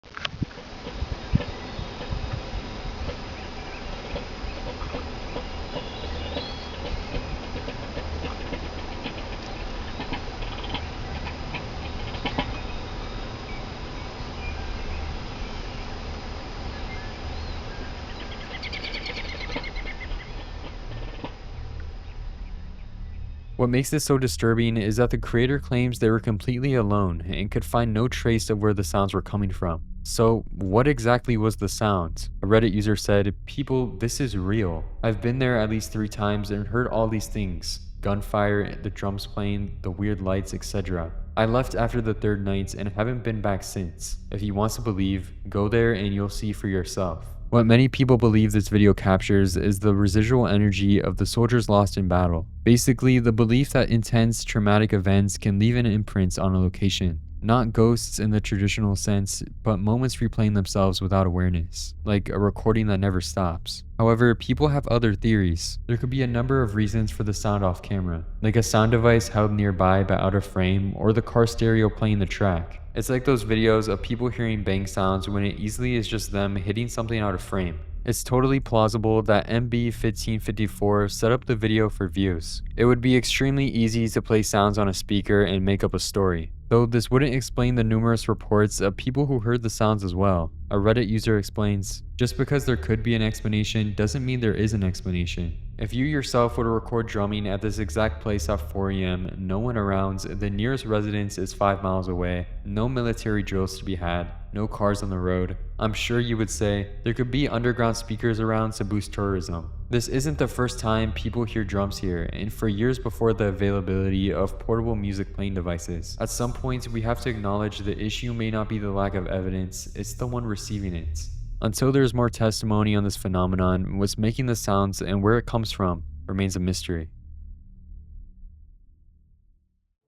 What makes this so disturbing is that the creator claims they were completely alone and could find no trace of where the sounds were coming from. So, what exactly was the sound? A Reddit user said, "People, this is real. I've been there at least 3 times and heard all these things. Gunfire, the drums playing, the weird lights, etc. I left after the 3rd night and haven't been back since. If you want to believe, go there and you'll see for yourself." What many people believe this video captures is the residual energy of the soldiers lost in battle. Basically, the belief that intense, traumatic events can leave an imprint on a location. Not ghosts in the traditional sense, but moments replaying themselves without awareness, like a recording that never stops. However, people have other theories. There could be a number of reasons for the sound off camera, like a sound device held nearby but out of frame, or the car stereo playing the track. It's like those videos of people hearing bang sounds when it easily is just them hitting something out of frame. It's totally plausible that MB1554 set up the video for views. It would be extremely easy to play sounds on a speaker and make up a story. though this wouldn't explain the numerous reports of people who heard the sounds as well. A Reddit user explains, "Just because there could be an explanation doesn't mean there is an explanation. If you yourself were to record drumming at this exact place at 4 AM, no one around, the nearest residence is 5 miles away, no military drills to be had, no cars on the road, I'm sure you would say there could be underground speakers around to boost tourism. This isn't the first time people hear drums here, and for years before the availability of portable music playing devices. At some point, we have to acknowledge the issue may not be the lack of evidence, it's the one receiving it. Until there's more testimony on this phenomenon, what's making the sounds and where it comes from remains a mystery."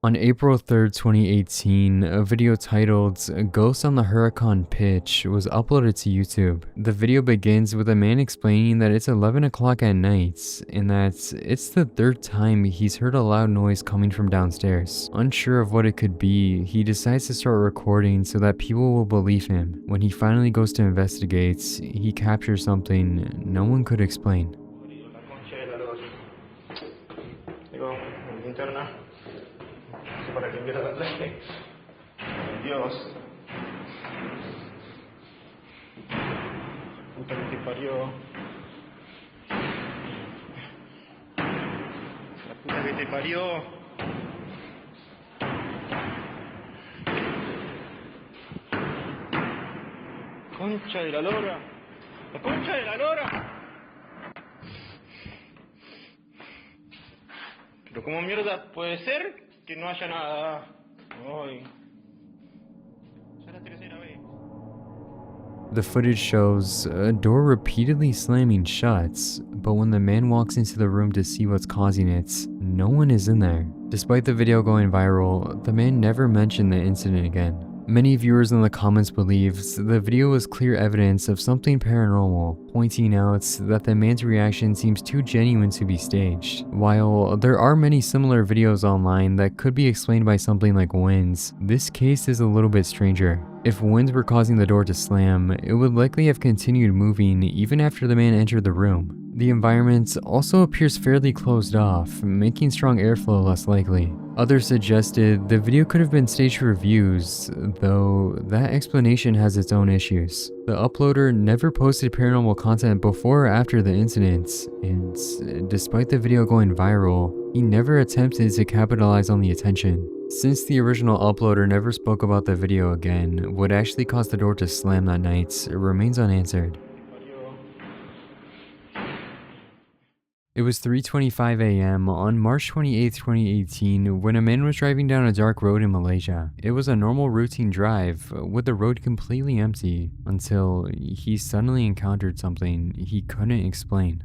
On April 3rd, 2018, a video titled "Ghost on the Huracan Pitch" was uploaded to YouTube. The video begins with a man explaining that it's 11 o'clock at night and that it's the third time he's heard a loud noise coming from downstairs. Unsure of what it could be, he decides to start recording so that people will believe him. When he finally goes to investigate, he captures something no one could explain. Para que quiera darle. Dios. Puta que te parió. La puta que te parió. Concha de la lora. La concha de la lora. Pero ¿cómo mierda puede ser que no haya nada hoy? Ya la tercera vez. The footage shows a door repeatedly slamming shut, but when the man walks into the room to see what's causing it, no one is in there. Despite the video going viral, the man never mentioned the incident again. Many viewers in the comments believed the video was clear evidence of something paranormal, pointing out that the man's reaction seems too genuine to be staged. While there are many similar videos online that could be explained by something like winds, this case is a little bit stranger. If winds were causing the door to slam, it would likely have continued moving even after the man entered the room. The environment also appears fairly closed off, making strong airflow less likely. Others suggested the video could have been staged for views, though that explanation has its own issues. The uploader never posted paranormal content before or after the incident, and despite the video going viral, he never attempted to capitalize on the attention. Since the original uploader never spoke about the video again, what actually caused the door to slam that night remains unanswered. It was 3:25 AM on March 28, 2018, when a man was driving down a dark road in Malaysia. It was a normal routine drive, with the road completely empty, until he suddenly encountered something he couldn't explain.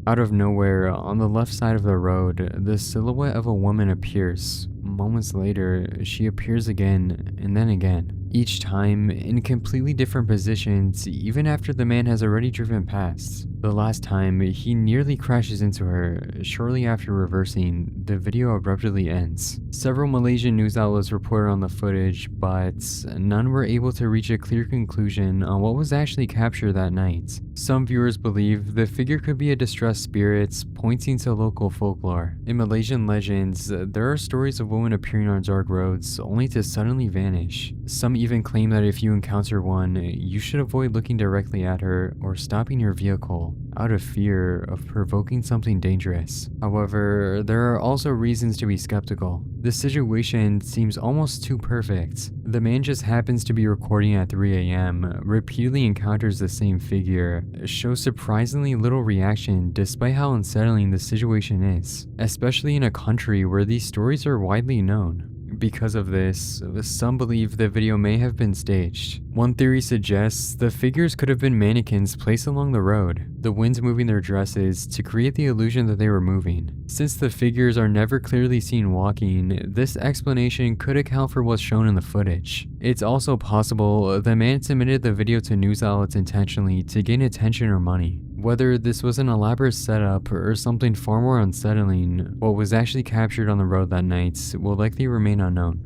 Out of nowhere, on the left side of the road, the silhouette of a woman appears. Moments later, she appears again, and then again. Each time, in completely different positions, even after the man has already driven past. The last time, he nearly crashes into her. Shortly after reversing, the video abruptly ends. Several Malaysian news outlets reported on the footage, but none were able to reach a clear conclusion on what was actually captured that night. Some viewers believe the figure could be a distressed spirit, pointing to local folklore. In Malaysian legends, there are stories of women appearing on dark roads only to suddenly vanish. Some even claim that if you encounter one, you should avoid looking directly at her or stopping your vehicle out of fear of provoking something dangerous. However, there are also reasons to be skeptical. The situation seems almost too perfect. The man just happens to be recording at 3 a.m., repeatedly encounters the same figure, shows surprisingly little reaction despite how unsettling the situation is, especially in a country where these stories are widely known. Because of this, some believe the video may have been staged. One theory suggests the figures could have been mannequins placed along the road, the winds moving their dresses to create the illusion that they were moving. Since the figures are never clearly seen walking, this explanation could account for what's shown in the footage. It's also possible the man submitted the video to news outlets intentionally to gain attention or money. Whether this was an elaborate setup or something far more unsettling, what was actually captured on the road that night will likely remain unknown.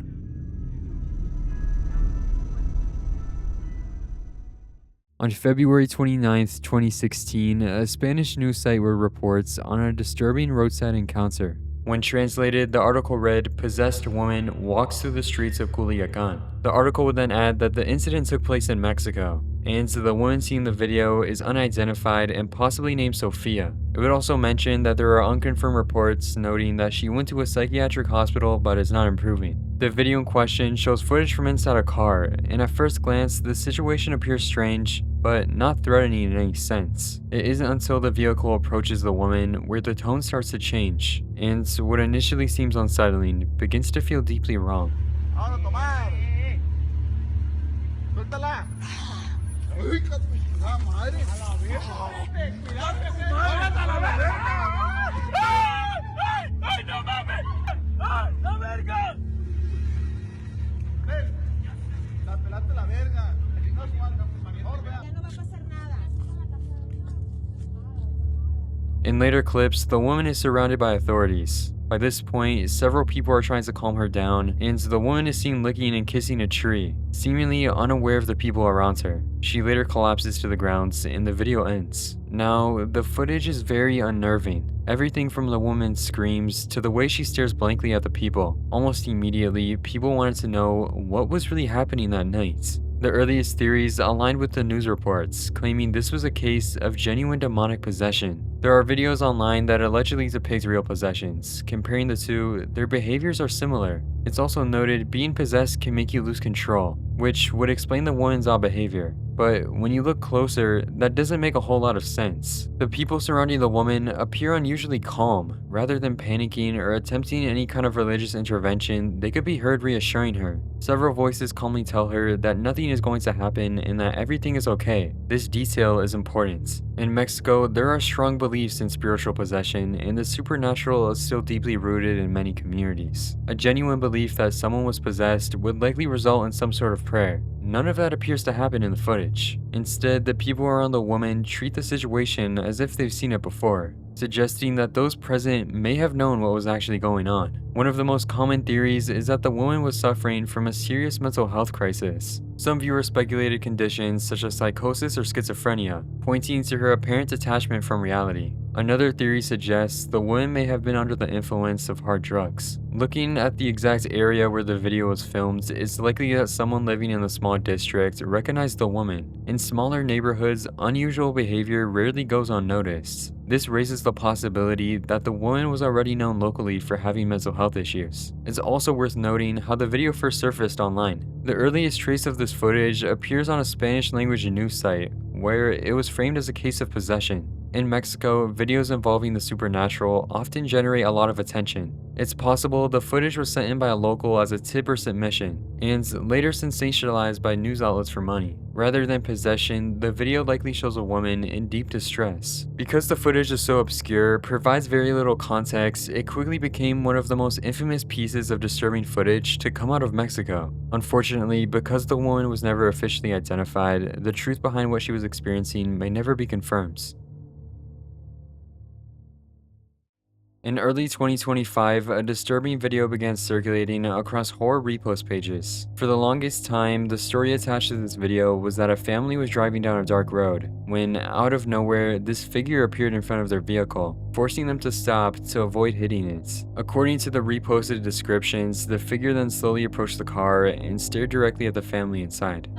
On February 29, 2016, a Spanish news site wrote reports on a disturbing roadside encounter. When translated, the article read, "Possessed woman walks through the streets of Culiacan." The article would then add that the incident took place in Mexico, and the woman seen in the video is unidentified and possibly named Sofia. It would also mention that there are unconfirmed reports noting that she went to a psychiatric hospital but is not improving. The video in question shows footage from inside a car, and at first glance, the situation appears strange, but not threatening in any sense. It isn't until the vehicle approaches the woman where the tone starts to change, and what initially seems unsettling begins to feel deeply wrong. In later clips, the woman is surrounded by authorities. By this point, several people are trying to calm her down, and the woman is seen licking and kissing a tree, seemingly unaware of the people around her. She later collapses to the ground, and the video ends. Now, the footage is very unnerving. Everything from the woman's screams to the way she stares blankly at the people. Almost immediately, people wanted to know what was really happening that night. The earliest theories aligned with the news reports, claiming this was a case of genuine demonic possession. There are videos online that allegedly depict real possessions. Comparing the two, their behaviors are similar. It's also noted being possessed can make you lose control, which would explain the woman's odd behavior. But when you look closer, that doesn't make a whole lot of sense. The people surrounding the woman appear unusually calm. Rather than panicking or attempting any kind of religious intervention, they could be heard reassuring her. Several voices calmly tell her that nothing is going to happen and that everything is okay. This detail is important. In Mexico, there are strong beliefs in spiritual possession, and the supernatural is still deeply rooted in many communities. A genuine belief that someone was possessed would likely result in some sort of prayer. None of that appears to happen in the footage. Instead, the people around the woman treat the situation as if they've seen it before, suggesting that those present may have known what was actually going on. One of the most common theories is that the woman was suffering from a serious mental health crisis. Some viewers speculated conditions such as psychosis or schizophrenia, pointing to her apparent detachment from reality. Another theory suggests the woman may have been under the influence of hard drugs. Looking at the exact area where the video was filmed, it's likely that someone living in the small district recognized the woman. In smaller neighborhoods, unusual behavior rarely goes unnoticed. This raises the possibility that the woman was already known locally for having mental health issues. It's also worth noting how the video first surfaced online. The earliest trace of this footage appears on a Spanish language news site, where it was framed as a case of possession. In Mexico, videos involving the supernatural often generate a lot of attention. It's possible the footage was sent in by a local as a tip or submission, and later sensationalized by news outlets for money. Rather than possession, the video likely shows a woman in deep distress. Because the footage is so obscure, provides very little context, it quickly became one of the most infamous pieces of disturbing footage to come out of Mexico. Unfortunately, because the woman was never officially identified, the truth behind what she was experiencing may never be confirmed. In early 2025, a disturbing video began circulating across horror repost pages. For the longest time, the story attached to this video was that a family was driving down a dark road, when, out of nowhere, this figure appeared in front of their vehicle, forcing them to stop to avoid hitting it. According to the reposted descriptions, the figure then slowly approached the car and stared directly at the family inside.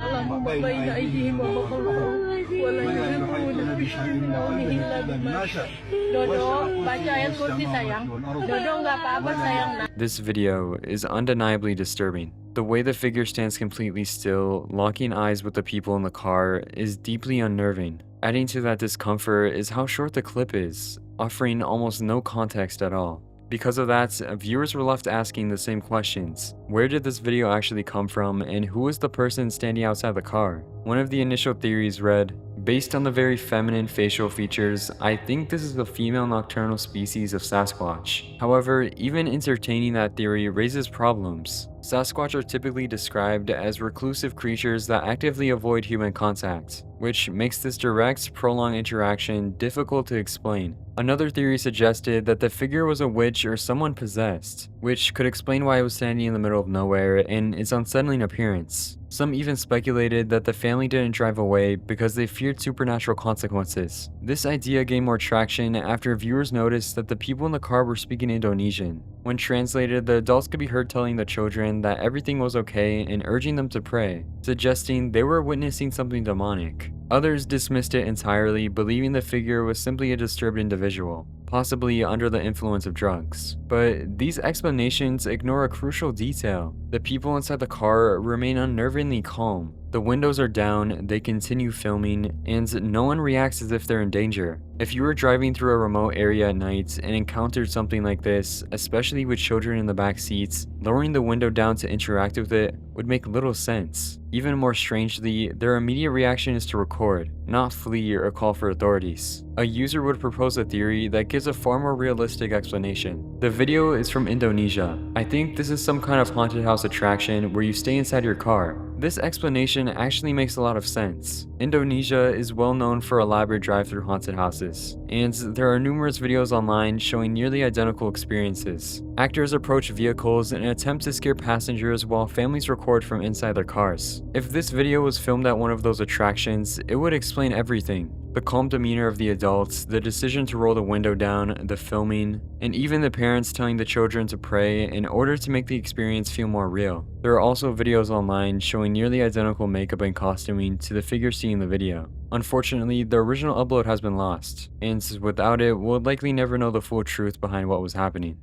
This video is undeniably disturbing. The way the figure stands completely still, locking eyes with the people in the car, is deeply unnerving. Adding to that discomfort is how short the clip is, offering almost no context at all. Because of that, viewers were left asking the same questions. Where did this video actually come from, and who was the person standing outside the car? One of the initial theories read, "Based on the very feminine facial features, I think this is a female nocturnal species of Sasquatch." However, even entertaining that theory raises problems. Sasquatch are typically described as reclusive creatures that actively avoid human contact, which makes this direct, prolonged interaction difficult to explain. Another theory suggested that the figure was a witch or someone possessed, which could explain why it was standing in the middle of nowhere and its unsettling appearance. Some even speculated that the family didn't drive away because they feared supernatural consequences. This idea gained more traction after viewers noticed that the people in the car were speaking Indonesian. When translated, the adults could be heard telling the children that everything was okay and urging them to pray, suggesting they were witnessing something demonic. Others dismissed it entirely, believing the figure was simply a disturbed individual, possibly under the influence of drugs. But these explanations ignore a crucial detail. The people inside the car remain unnervingly calm. The windows are down, they continue filming, and no one reacts as if they're in danger. If you were driving through a remote area at night and encountered something like this, especially with children in the back seats, lowering the window down to interact with it would make little sense. Even more strangely, their immediate reaction is to record, not flee or call for authorities. A user would propose a theory that gives a far more realistic explanation. The video is from Indonesia. I think this is some kind of haunted house attraction where you stay inside your car. This explanation actually makes a lot of sense. Indonesia is well known for elaborate drive-through haunted houses, and there are numerous videos online showing nearly identical experiences. Actors approach vehicles and attempt to scare passengers while families record from inside their cars. If this video was filmed at one of those attractions, it would explain everything. The calm demeanor of the adults, the decision to roll the window down, the filming, and even the parents telling the children to pray in order to make the experience feel more real. There are also videos online showing nearly identical makeup and costuming to the figure seen in the video. Unfortunately, the original upload has been lost, and without it, we'll likely never know the full truth behind what was happening.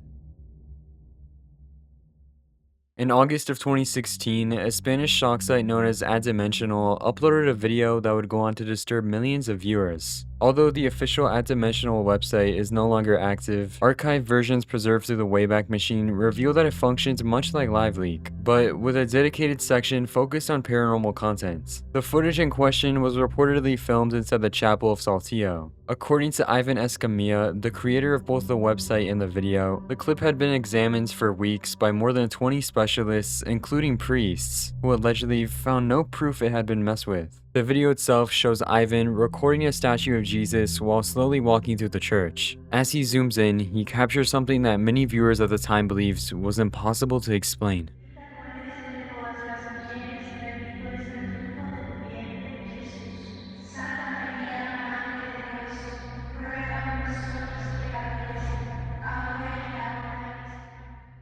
In August of 2016, a Spanish shock site known as Addimensional uploaded a video that would go on to disturb millions of viewers. Although the official Addimensional website is no longer active, archived versions preserved through the Wayback Machine reveal that it functions much like LiveLeak, but with a dedicated section focused on paranormal content. The footage in question was reportedly filmed inside the Chapel of Saltillo. According to Ivan Escamilla, the creator of both the website and the video, the clip had been examined for weeks by more than 20 specialists, including priests, who allegedly found no proof it had been messed with. The video itself shows Ivan recording a statue of Jesus while slowly walking through the church. As he zooms in, he captures something that many viewers at the time believed was impossible to explain.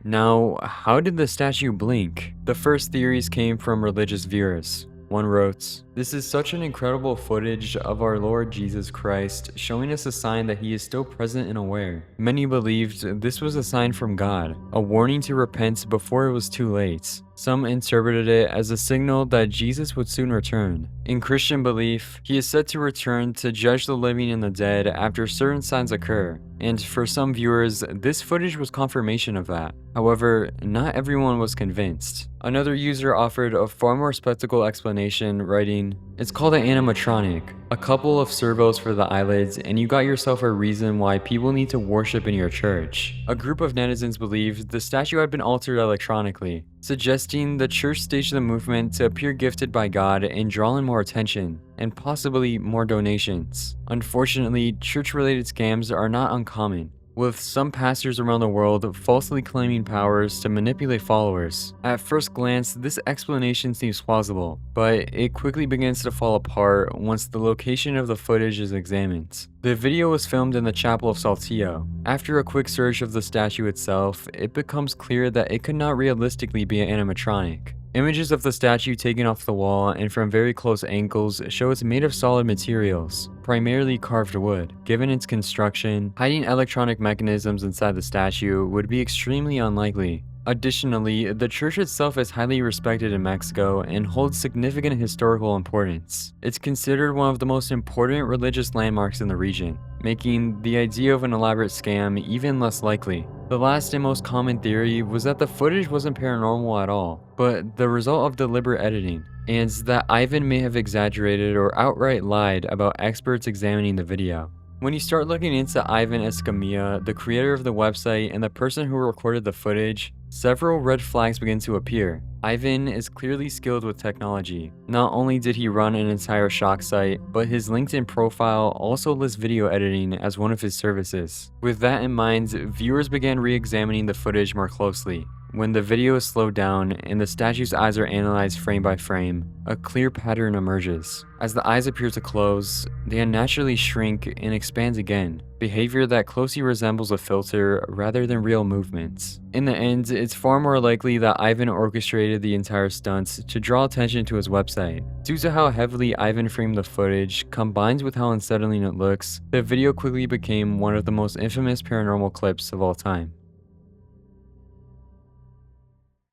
Now, how did the statue blink? The first theories came from religious viewers. One wrote, "This is such an incredible footage of our Lord Jesus Christ, showing us a sign that he is still present and aware." Many believed this was a sign from God, a warning to repent before it was too late. Some interpreted it as a signal that Jesus would soon return. In Christian belief, he is said to return to judge the living and the dead after certain signs occur, and for some viewers, this footage was confirmation of that. However, not everyone was convinced. Another user offered a far more spectacle explanation, writing, "It's called an animatronic, a couple of servos for the eyelids, and you got yourself a reason why people need to worship in your church." A group of netizens believed the statue had been altered electronically, suggesting the church staged the movement to appear gifted by God and draw in more attention, and possibly more donations. Unfortunately, church-related scams are not uncommon. with some pastors around the world falsely claiming powers to manipulate followers. At first glance, this explanation seems plausible, but it quickly begins to fall apart once the location of the footage is examined. The video was filmed in the Chapel of Saltillo. After a quick search of the statue itself, it becomes clear that it could not realistically be an animatronic. Images of the statue taken off the wall and from very close angles show it's made of solid materials, primarily carved wood. Given its construction, hiding electronic mechanisms inside the statue would be extremely unlikely. Additionally, the church itself is highly respected in Mexico and holds significant historical importance. It's considered one of the most important religious landmarks in the region, making the idea of an elaborate scam even less likely. The last and most common theory was that the footage wasn't paranormal at all, but the result of deliberate editing, and that Ivan may have exaggerated or outright lied about experts examining the video. When you start looking into Ivan Escamilla, the creator of the website and the person who recorded the footage, several red flags begin to appear. Ivan is clearly skilled with technology. Not only did he run an entire shock site, but his LinkedIn profile also lists video editing as one of his services. With that in mind, viewers began re-examining the footage more closely. When the video is slowed down and the statue's eyes are analyzed frame by frame, a clear pattern emerges. As the eyes appear to close, they unnaturally shrink and expand again, behavior that closely resembles a filter rather than real movements. In the end, it's far more likely that Ivan orchestrated the entire stunt to draw attention to his website. Due to how heavily Ivan framed the footage, combined with how unsettling it looks, the video quickly became one of the most infamous paranormal clips of all time.